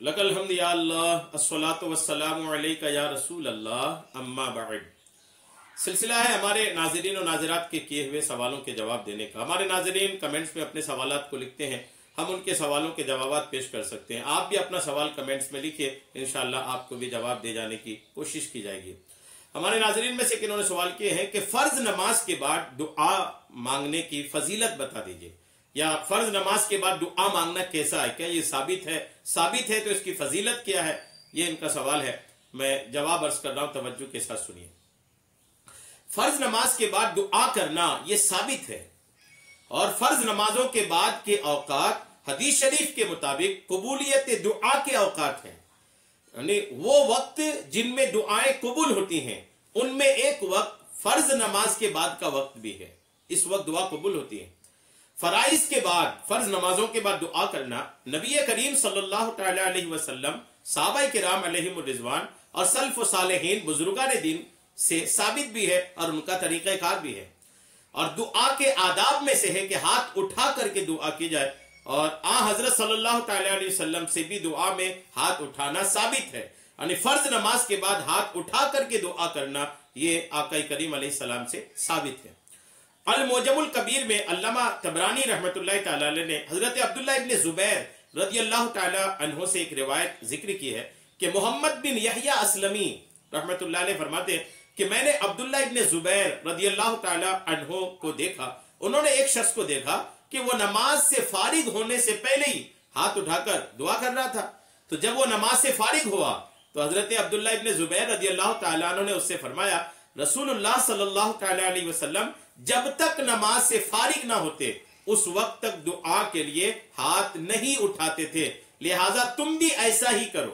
लकल हम्द या अल्लाह अस्सलातु वस्सलामु अलैका या रसूल अल्लाह अम्मा बाद। सिलसिला है हमारे नाज़रीन और नाज़रात के किए हुए सवालों के जवाब देने का। हमारे नाज़रीन कमेंट्स में अपने सवालात को लिखते हैं, हम उनके सवालों के जवाबात पेश कर सकते हैं। आप भी अपना सवाल कमेंट्स में लिखिए, इंशाअल्लाह आपको भी जवाब दे जाने की कोशिश की जाएगी। हमारे नाज़रीन में से किन्होंने सवाल किए हैं कि फ़र्ज नमाज के बाद दुआ मांगने की फजीलत बता दीजिए, या फर्ज नमाज के बाद दुआ मांगना कैसा है, क्या ये साबित है? साबित है तो इसकी फजीलत क्या है? ये इनका सवाल है। मैं जवाब अर्ज कर रहा हूं, तवज्जो के साथ सुनिए। फर्ज नमाज के बाद दुआ करना ये साबित है, और फर्ज नमाजों के बाद के औकात हदीस शरीफ के मुताबिक कबूलियत दुआ के औकात हैं, यानी वो वक्त जिनमें दुआएं कबूल होती हैं, उनमें एक वक्त फर्ज नमाज के बाद का वक्त भी है। इस वक्त दुआ कबूल होती है। फराइज के बाद, फर्ज नमाजों के बाद दुआ करना नबी करीम सल्लल्लाहु तआला अलैहि वसल्लम, सहाबाए किराम अलैहिम रिज़वान और सल्फ सालेहीन बुजुर्गान दीन से साबित भी है और उनका तरीक़ाकार भी है। और दुआ के आदाब में से है कि हाथ उठा करके दुआ की जाए, और हजरत सल्लल्लाहु तआला अलैहि वसल्लम से भी दुआ में हाथ उठाना साबित है। यानी फर्ज नमाज के बाद हाथ उठा करके दुआ करना ये आका करीम अलैहिस्सलाम से साबित है। अल-मुअज्जमुल कबीर में अल्लामा तबरानी रहमतुल्लाहि तआला अलैह ने हजरत अब्दुल्लाह इब्न जुबैर रदियल्लाहु तआला अन्हु से एक रिवायत जिक्र की है कि मोहम्मद बिन यहया असलमी रहमतुल्लाह अलैह फरमाते हैं कि मैंने अब्दुल्लाह इब्न जुबैर रदियल्लाहु तआला अन्हु को देखा। उन्होंने एक शख्स को देखा कि वो नमाज से फारिग होने से पहले ही हाथ उठाकर दुआ कर रहा था। तो जब वो नमाज से फारिग हुआ तो हजरत अब्दुल्लाह इब्न जुबैर रदियल्लाहु तआला अन्हु ने उससे फरमाया, रसूलुल्लाह सल्लल्लाहु तआला अलैहि वसल्लम जब तक नमाज से फारिग ना होते उस वक्त तक दुआ के लिए हाथ नहीं उठाते थे, लिहाजा तुम भी ऐसा ही करो।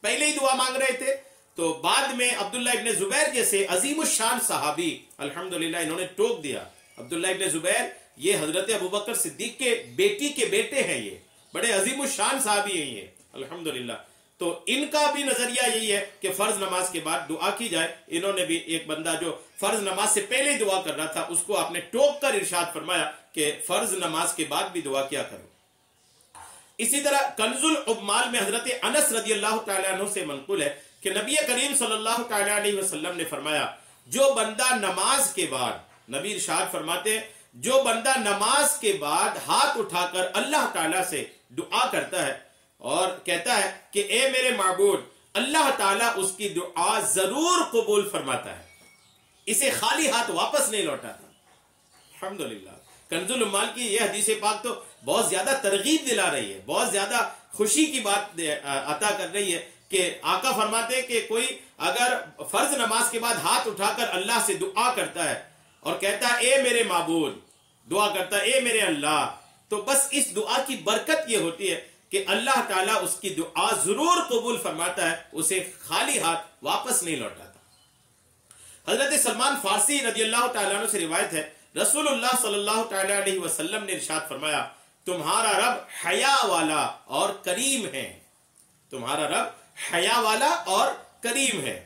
पहले ही दुआ मांग रहे थे, तो बाद में अब्दुल्लाह इब्न जुबैर जैसे अजीम शान सहाबी अल्हम्दुलिल्लाह इन्होंने टोक दिया। अब्दुल्लाह इब्न जुबैर ये हजरत अबू बकर सिद्दीक के बेटी के बेटे हैं, ये बड़े अजीम शान सहाबी हैं ये अल्हम्दुलिल्लाह। तो इनका भी नजरिया यही है कि फर्ज नमाज के बाद दुआ की जाए। इन्होंने भी एक बंदा जो फर्ज नमाज से पहले ही दुआ कर रहा था उसको आपने टोक कर इरशाद फरमाया कि फर्ज नमाज के बाद भी दुआ किया करो। इसी तरह कंजुल उम्माल में हजरत अनस रदियल्लाहु तआला अन्हु से मनकुल है कि नबी करीम सल्लल्लाहु तआला अलैहि वसल्लम ने फरमाया, जो बंदा नमाज के बाद, नबी इरशाद फरमाते हैं, जो बंदा नमाज के बाद हाथ उठाकर अल्लाह ताला से दुआ करता है और कहता है कि ए मेरे माबूद, अल्लाह ताला उसकी दुआ जरूर कबूल फरमाता है, इसे खाली हाथ वापस नहीं लौटाता। अल्हम्दुलिल्लाह। कंजुल उम्माल की यह हदीस पाक तो बहुत ज्यादा तरगीब दिला रही है, बहुत ज्यादा खुशी की बात अता कर रही है कि आका फरमाते हैं कि कोई अगर फर्ज नमाज के बाद हाथ उठाकर अल्लाह से दुआ करता है और कहता है ए मेरे माबूद, दुआ करता है ए मेरे अल्लाह, तो बस इस दुआ की बरकत ये होती है कि अल्लाह ताला उसकी दुआ जरूर कबूल फरमाता है, उसे खाली हाथ वापस नहीं लौटाता। हजरत सलमान फारसी रदियल्लाहु तआला अन्हु से रिवायत है, रसूलुल्लाह सल्लल्लाहु तआला अलैहि वसल्लम ने इरशाद फरमाया, तुम्हारा रब हया वाला और करीम है। तुम्हारा रब हया वाला और करीम है,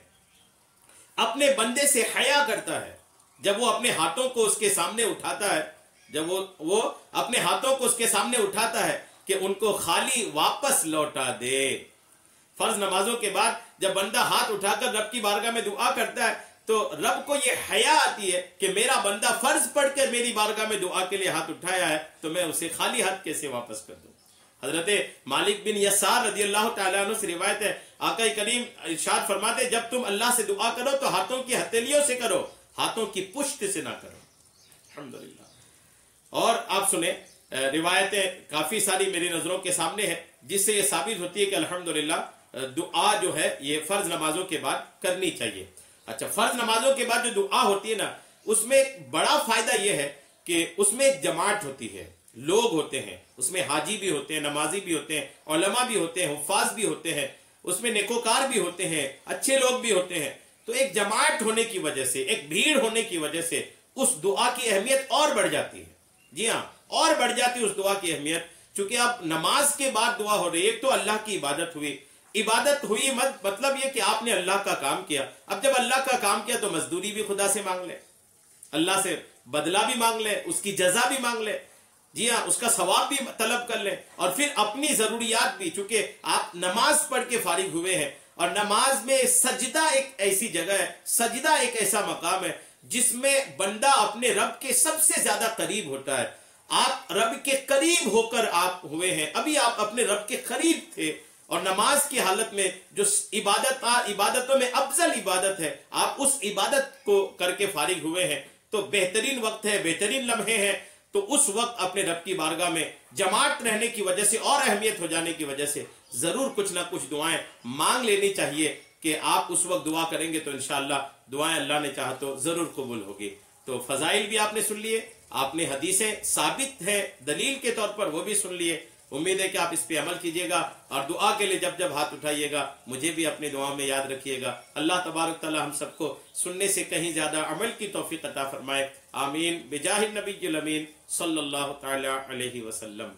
अपने बंदे से हया करता है। जब वो अपने हाथों को उसके सामने उठाता है, जब वो अपने हाथों को उसके सामने उठाता है कि उनको खाली वापस लौटा दे। फर्ज नमाजों के बाद जब बंदा हाथ उठाकर रब की बारगाह में दुआ करता है तो रब को ये हया आती है कि मेरा बंदा फर्ज पढ़कर मेरी बारगाह में दुआ के लिए हाथ उठाया है, तो मैं उसे खाली हाथ कैसे वापस कर दूं। हजरत मालिक बिन यसार रदियल्लाहु तआला अन्हु से रिवायत है, आका करीम इरशाद फरमाते, जब तुम अल्लाह से दुआ करो तो हाथों की हथेलियों से करो, हाथों की पुष्ट से ना करो। अल्हम्दुलिल्लाह। और आप सुने, रिवायतें काफी सारी मेरी नजरों के सामने है जिससे ये साबित होती है कि अल्हम्दुलिल्लाह दुआ जो है ये फर्ज नमाजों के बाद करनी चाहिए। अच्छा, फर्ज नमाजों के बाद जो दुआ होती है ना, उसमें एक बड़ा फायदा यह है कि उसमें एक जमात होती है, लोग होते हैं उसमें, हाजी भी होते हैं, नमाजी भी होते हैं, उलमा भी होते हैं, हुफ्फाज भी होते हैं, उसमें नेकोकार भी होते हैं, अच्छे लोग भी होते हैं। तो एक जमात होने की वजह से, एक भीड़ होने की वजह से उस दुआ की अहमियत और बढ़ जाती है। जी हाँ, और बढ़ जाती है उस दुआ की अहमियत, चूंकि अब नमाज के बाद दुआ हो रही है। एक तो अल्लाह की इबादत हुई, मतलब ये कि आपने अल्लाह का काम किया। अब जब अल्लाह का काम किया तो मजदूरी भी खुदा से मांग ले, अल्लाह से बदला भी मांग ले, उसकी जजा भी मांग ले। جی ہاں، اس کا ثواب بھی طلب کر لیں، اور پھر اپنی ضروریات بھی، چونکہ آپ نماز پڑھ کے فارغ ہوئے ہیں، اور نماز میں سجدہ ایک ایسی جگہ ہے، سجدہ ایک ایسا مقام ہے جس میں بندہ اپنے رب کے سب سے زیادہ قریب ہوتا ہے۔ آپ رب کے قریب ہو کر آپ ہوئے ہیں، ابھی آپ اپنے رب کے قریب تھے، اور نماز کی حالت میں جو عبادتوں میں افضل عبادت ہے، آپ اس عبادت کو کر کے فارغ ہوئے ہیں، تو بہترین وقت ہے، بہترین لمحے ہیں، تو اس وقت اپنے رب کی بارگاہ میں جماعت رہنے کی وجہ سے اور اہمیت ہو جانے کی وجہ سے ضرور کچھ نہ کچھ دعائیں مانگ لینی چاہیے، کہ آپ اس وقت دعا کریں گے تو انشاءاللہ دعائیں اللہ نے چاہا تو ضرور قبول ہوگی۔ تو فضائل بھی آپ نے سن لیے، آپ نے حدیثیں ثابت ہیں دلیل کے طور پر وہ بھی سن لیے، امید ہے کہ آپ اس پہ عمل کیجئے گا، اور دعا کے لیے جب جب ہاتھ اٹھائیے گا مجھے بھی اپنی دعاؤں میں یاد رکھیے گا۔ اللہ تبارک تعالی ہم سب کو سننے سے کہیں زیادہ عمل کی توفیق عطا فرمائے، آمین، بجاہ النبی الامین صلی اللہ تعالی علیہ وسلم۔